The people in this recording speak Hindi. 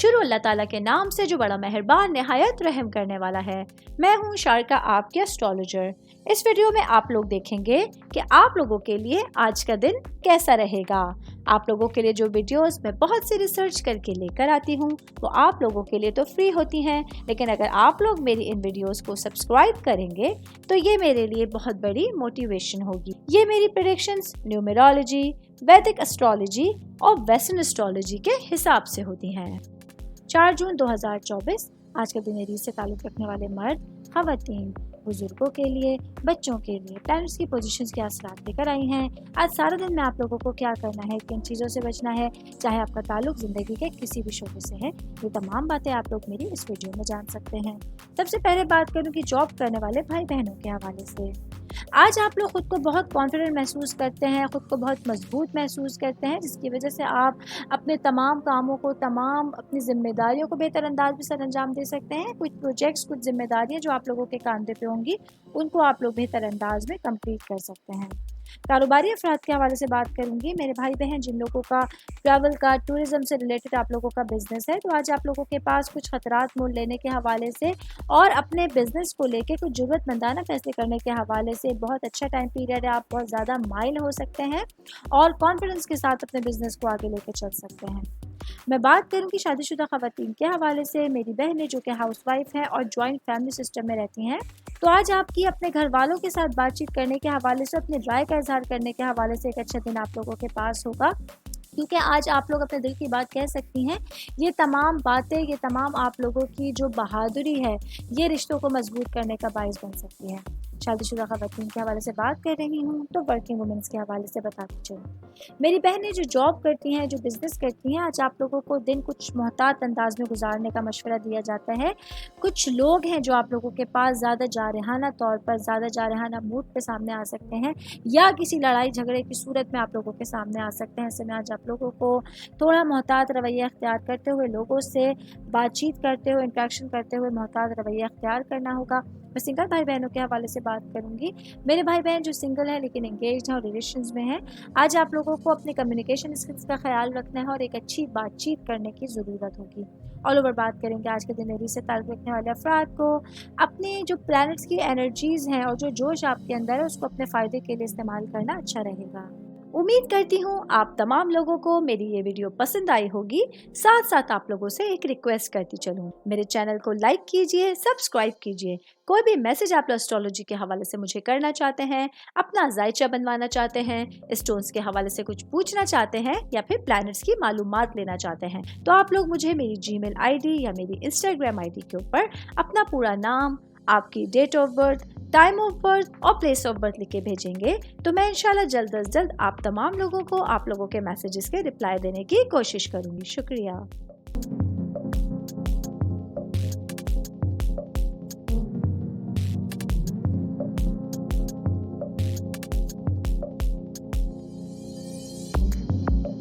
शुरू अल्लाह ताला के नाम से जो बड़ा मेहरबान निहायत रहम करने वाला है। मैं हूँ शारिका, आपकी एस्ट्रोलॉजर। इस वीडियो में आप लोग देखेंगे कि आप लोगों के लिए आज का दिन कैसा रहेगा। आप लोगों के लिए जो वीडियोस मैं बहुत सी रिसर्च करके लेकर आती हूँ वो आप लोगों के लिए तो फ्री होती हैं, लेकिन अगर आप लोग मेरी इन वीडियोस को सब्सक्राइब करेंगे तो ये मेरे लिए बहुत बड़ी मोटिवेशन होगी। ये मेरी प्रेडिक्शंस न्यूमेरोलॉजी, वैदिक एस्ट्रोलॉजी और वेस्टर्न एस्ट्रोलॉजी के हिसाब से होती हैं। 4 जून 2024 आज का दिन एरीज से ताल्लुक़ रखने वाले मर्द, ख़वातीन, बुजुर्गों के लिए, बच्चों के लिए प्लैनेट्स की पोजीशंस के असरात लेकर आई हैं। आज सारा दिन में आप लोगों को क्या करना है, किन चीज़ों से बचना है, चाहे आपका ताल्लुक ज़िंदगी के किसी भी शोबे से है, ये तमाम बातें आप लोग मेरी इस वीडियो में जान सकते हैं। सबसे पहले बात करूँ कि जॉब करने वाले भाई बहनों के हवाले से। आज आप लोग खुद को बहुत कॉन्फिडेंट महसूस करते हैं, खुद को बहुत मजबूत महसूस करते हैं, जिसकी वजह से आप अपने तमाम कामों को, तमाम अपनी जिम्मेदारियों को बेहतर अंदाज में सर अंजाम दे सकते हैं। कुछ प्रोजेक्ट्स, कुछ जिम्मेदारियां जो आप लोगों के कंधे पे होंगी उनको आप लोग बेहतर अंदाज में कंप्लीट कर सकते हैं। कारोबारी अफराद के हवाले से बात करूंगी। मेरे भाई बहन जिन लोगों का ट्रैवल का, टूरिज्म से रिलेटेड आप लोगों का बिजनेस है, तो आज आप लोगों के पास कुछ खतरात मोल लेने के हवाले से और अपने बिजनेस को लेके कुछ ज़रूरतमंदाना फैसले करने के हवाले से बहुत अच्छा टाइम पीरियड है। आप बहुत ज़्यादा माइल हो सकते हैं और कॉन्फिडेंस के साथ अपने बिजनेस को आगे लेकर चल सकते हैं। मैं बात करूंगी शादीशुदा ख़वातीन के हवाले से। मेरी बहनें जो कि हाउसवाइफ हैं और जॉइंट फैमिली सिस्टम में रहती हैं, तो आज आपकी अपने घर वालों के साथ बातचीत करने के हवाले से, अपनी राय का इजहार करने के हवाले से एक अच्छा दिन आप लोगों के पास होगा, क्योंकि आज आप लोग अपने दिल की बात कह सकती हैं। ये तमाम बातें, ये तमाम आप लोगों की जो बहादुरी है, ये रिश्तों को मजबूत करने का बाइस बन सकती है। शादीशुदा ख़वातीन के हवाले से बात कर रही हूँ तो वर्किंग वुमेंस के हवाले से बताती चलूँ। मेरी बहनें जो जॉब करती हैं, जो बिज़नेस करती हैं, आज आप लोगों को दिन कुछ मोहतात अंदाज में गुजारने का मशवरा दिया जाता है। कुछ लोग हैं जो आप लोगों के पास ज़्यादा जारहाना तौर पर, ज़्यादा जारहाना मूड पे सामने आ सकते हैं या किसी लड़ाई झगड़े की सूरत में आप लोगों के सामने आ सकते हैं। ऐसे में आज आप लोगों को थोड़ा मोहतात रवैया अख्तियार करते हुए, लोगों से बातचीत करते हुए, इंटरेक्शन करते हुए मोहतात रवैया अख्तियार करना होगा। मैं सिंगल भाई बहनों के हवाले से बात करूंगी। मेरे भाई बहन जो सिंगल हैं लेकिन एंगेज हैं और रिलेशंस में हैं, आज आप लोगों को अपने कम्युनिकेशन स्किल्स का ख्याल रखना है और एक अच्छी बातचीत करने की ज़रूरत होगी। ऑल ओवर बात करेंगे आज के दिन एरीज से ताल्लुक़ रखने वाले अफराद को। अपने जो प्लैनेट्स की एनर्जीज़ हैं और जो जोश आपके अंदर है, उसको अपने फ़ायदे के लिए इस्तेमाल करना अच्छा रहेगा। उम्मीद करती हूँ आप तमाम लोगों को मेरी ये वीडियो पसंद आई होगी। साथ साथ आप लोगों से एक रिक्वेस्ट करती चलूँ, मेरे चैनल को लाइक कीजिए, सब्सक्राइब कीजिए। कोई भी मैसेज आप एस्ट्रोलॉजी के हवाले से मुझे करना चाहते हैं, अपना जायचा बनवाना चाहते हैं, स्टोन्स के हवाले से कुछ पूछना चाहते हैं या फिर प्लैनेट्स की मालूमात लेना चाहते हैं, तो आप लोग मुझे मेरी जीमेल आईडी या मेरी इंस्टाग्राम आईडी के ऊपर अपना पूरा नाम, आपकी date of birth, time of birth और प्लेस ऑफ बर्थ लिख के भेजेंगे, तो मैं इंशाल्लाह जल्द अज जल्द आप तमाम लोगों को, आप लोगों के मैसेजेस के रिप्लाई देने की कोशिश करूंगी। शुक्रिया।